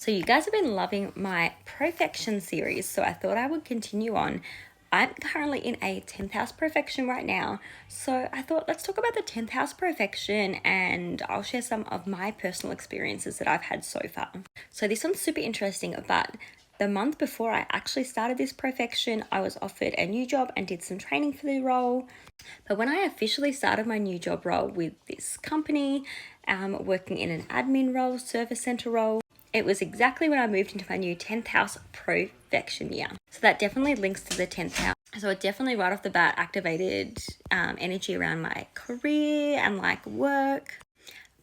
So you guys have been loving my Profection series, so I thought I would continue on. I'm currently in a 10th house Profection right now, so I thought let's talk about the 10th house Profection and I'll share some of my personal experiences that I've had so far. So this one's super interesting, but the month before I actually started this Profection, I was offered a new job and did some training for the role. But when I officially started my new job role with this company, working in an admin role, service center role, it was exactly when I moved into my new 10th house Profection year. So that definitely links to the 10th house. So it definitely right off the bat activated energy around my career and like work.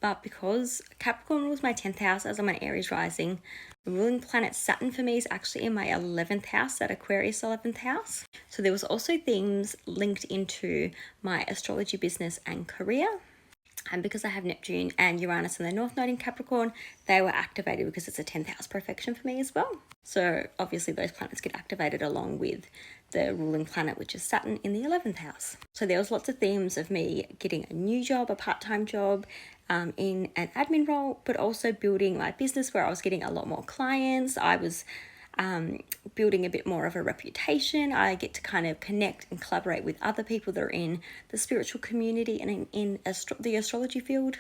But because Capricorn rules my 10th house as I'm an Aries rising, the ruling planet Saturn for me is actually in my 11th house, that Aquarius 11th house. So there was also themes linked into my astrology business and career. And because I have Neptune and Uranus in the North Node in Capricorn, they were activated because it's a 10th house Profection for me as well. So obviously those planets get activated along with the ruling planet, which is Saturn in the 11th house. So there was lots of themes of me getting a new job, a part-time job, in an admin role, but also building my business where I was getting a lot more clients. I was building a bit more of a reputation. I get to kind of connect and collaborate with other people that are in the spiritual community and in the astrology field.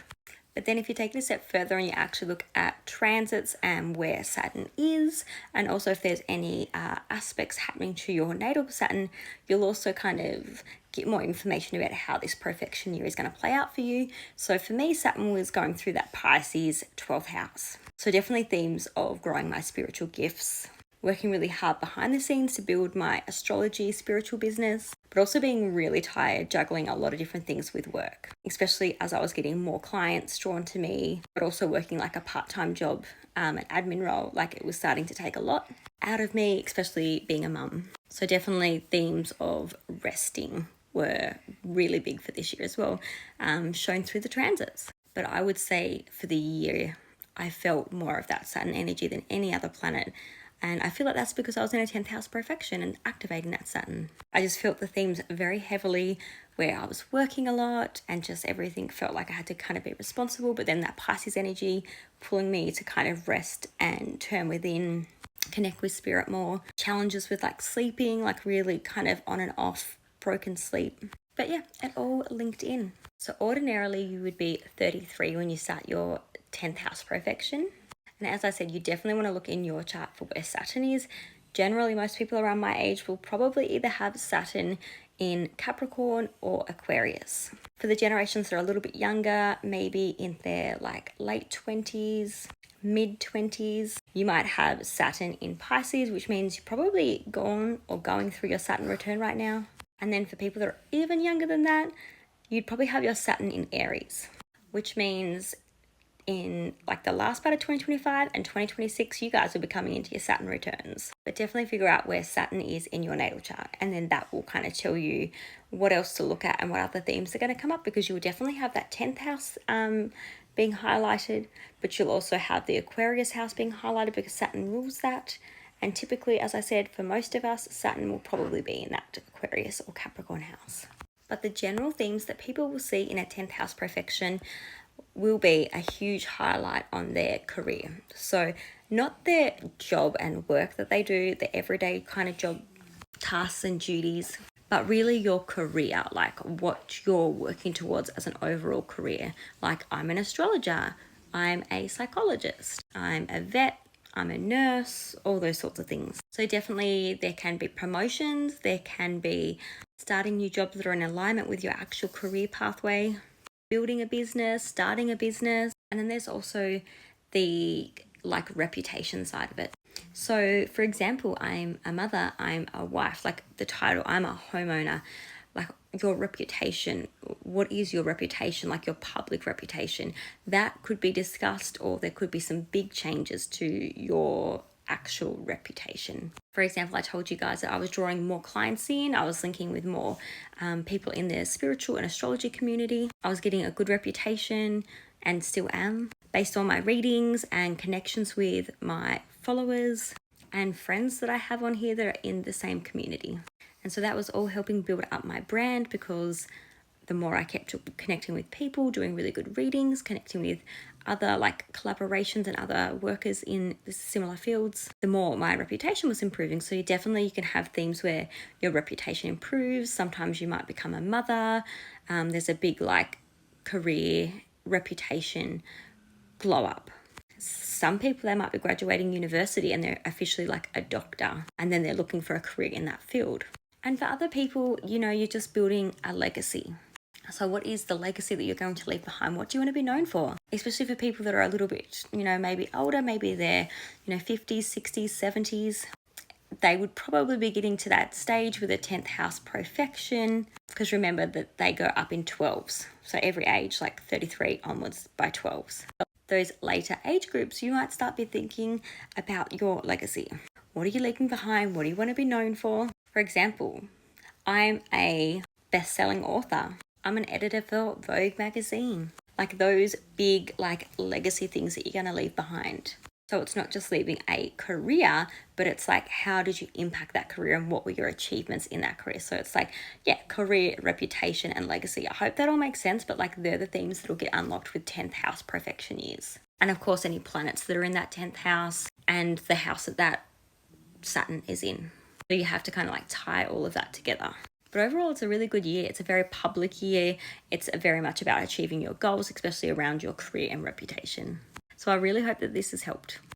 But then if you take it a step further and you actually look at transits and where Saturn is, and also if there's any aspects happening to your natal Saturn, you'll also kind of get more information about how this Profection year is going to play out for you. So for me, Saturn was going through that Pisces 12th house. So definitely themes of growing my spiritual gifts, working really hard behind the scenes to build my astrology spiritual business, but also being really tired juggling a lot of different things with work, especially as I was getting more clients drawn to me, but also working like a part-time job, an admin role. Like it was starting to take a lot out of me, especially being a mum. So definitely themes of resting were really big for this year as well, shown through the transits. But I would say for the year, I felt more of that Saturn energy than any other planet. And I feel like that's because I was in a 10th house Profection and activating that Saturn. I just felt the themes very heavily where I was working a lot and just everything felt like I had to kind of be responsible. But then that Pisces energy pulling me to kind of rest and turn within, connect with spirit more. Challenges with like sleeping, like really kind of on and off broken sleep. But yeah, it all linked in. So ordinarily you would be 33 when you start your 10th house Profection. And as I said, you definitely want to look in your chart for where Saturn is. Generally, most people around my age will probably either have Saturn in Capricorn or Aquarius. For the generations that are a little bit younger, maybe in their like late 20s, mid 20s, you might have Saturn in Pisces, which means you're probably gone or going through your Saturn return right now. And then for people that are even younger than that, you'd probably have your Saturn in Aries, which means in like the last part of 2025 and 2026, you guys will be coming into your Saturn returns. But definitely figure out where Saturn is in your natal chart, and then that will kind of tell you what else to look at and what other themes are going to come up, because you will definitely have that 10th house being highlighted, but you'll also have the Aquarius house being highlighted because Saturn rules that. And typically, as I said, for most of us, Saturn will probably be in that Aquarius or Capricorn house. But the general themes that people will see in a 10th house Profection will be a huge highlight on their career. So not their job and work that they do, the everyday kind of job tasks and duties, but really your career, like what you're working towards as an overall career. Like I'm an astrologer, I'm a psychologist, I'm a vet, I'm a nurse, all those sorts of things. So definitely there can be promotions, there can be starting new jobs that are in alignment with your actual career pathway, building a business, starting a business. And then there's also the like reputation side of it. So for example, I'm a mother, I'm a wife, like the title, I'm a homeowner. Like your reputation, what is your reputation, like your public reputation? That could be discussed, or there could be some big changes to your actual reputation. For example, I told you guys that I was drawing more clients in, I was linking with more people in the spiritual and astrology community. I was getting a good reputation and still am based on my readings and connections with my followers and friends that I have on here that are in the same community. And so that was all helping build up my brand, because the more I kept connecting with people, doing really good readings, connecting with other like collaborations and other workers in similar fields, the more my reputation was improving. So you can have themes where your reputation improves. Sometimes you might become a mother. There's a big like career reputation glow up. Some people, they might be graduating university and they're officially like a doctor, and then they're looking for a career in that field. And for other people, you're just building a legacy. So what is the legacy that you're going to leave behind? What do you want to be known for? Especially for people that are a little bit, maybe older, maybe they're, 50s, 60s, 70s. They would probably be getting to that stage with a 10th house profection, because remember that they go up in 12s. So every age, like 33 onwards by 12s. Those later age groups, you might start be thinking about your legacy. What are you leaving behind? What do you want to be known for? For example, I'm a best-selling author. I'm an editor for Vogue magazine. Like those big like legacy things that you're going to leave behind. So it's not just leaving a career, but it's like, how did you impact that career and what were your achievements in that career? So it's like, career, reputation, and legacy. I hope that all makes sense, but like they're the themes that will get unlocked with 10th house profection years. And of course, any planets that are in that 10th house and the house that Saturn is in. So you have to kind of like tie all of that together. But overall, it's a really good year. It's a very public year. It's very much about achieving your goals, especially around your career and reputation. So I really hope that this has helped.